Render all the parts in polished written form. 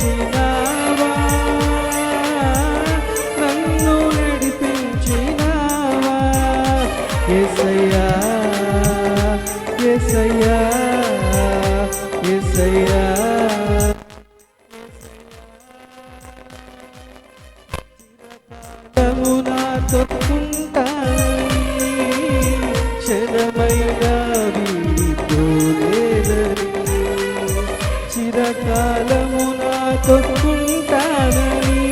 కాచినావా, నన్ను నడిపించినావా. యేసయ్యా యేసయ్యా యేసయ్యా, నాతో ఉంటానని క్షణమైన వీడిపోలేదని, చిరకాలము నాతో ఉంటానని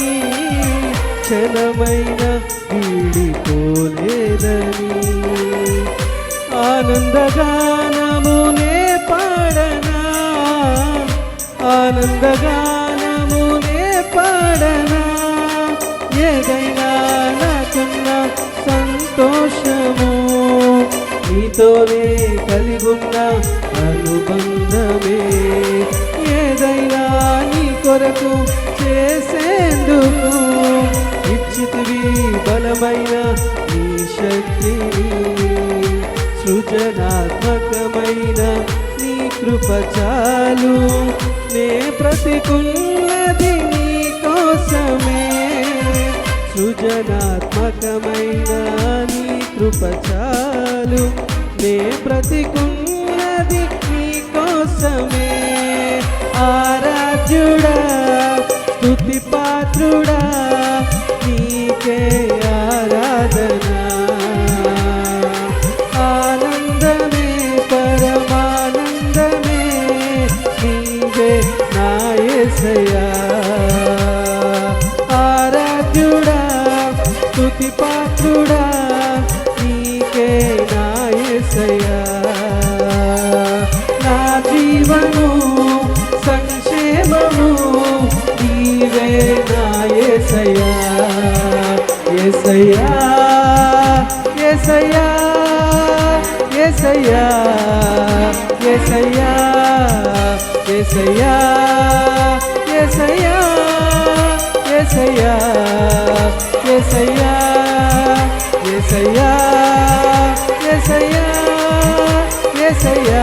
క్షణమైన వీడిపోలేదని. ఆనందగానమునే పాడనా, ఆనందగానమునే పాడనా, ఏదైనా నాకున్న సంతోషము నీతోనే కలిగున్న అనుబంధమే. ఏదైనా నీ కొరకు చేసేందుకు ఇచ్చితివి బలమైన నీ శక్తిని, సృజనాత్మకమైన నీ కృప చాలు. నే బ్రతికున్నది నీ కోసమే, సృజనాత్మకమైన నీ కృప చాలు. నే బ్రతికున్నది నీ కోసమే. ఆరాధ్యుడా స్తుతి పాత్రుడా నీకే ఆరాధన. ఆనందమే పరమానందమే నీవే నా యేసయ్యా. ఆరాధ్యుడా స్తుతి పాత్రుడా నీకే నా యేసయ్యా. నా జీవము సంక్షేమము నీవే నా యేసయ్యా. యేసయ్యా యేసయ్యా యేసయ్యా యేసయ్యా యేసయ్యా యేసయ్యా యేసయ్యా యేసయ్యా యేసయ్యా యేసయ్యా యేసయ్యా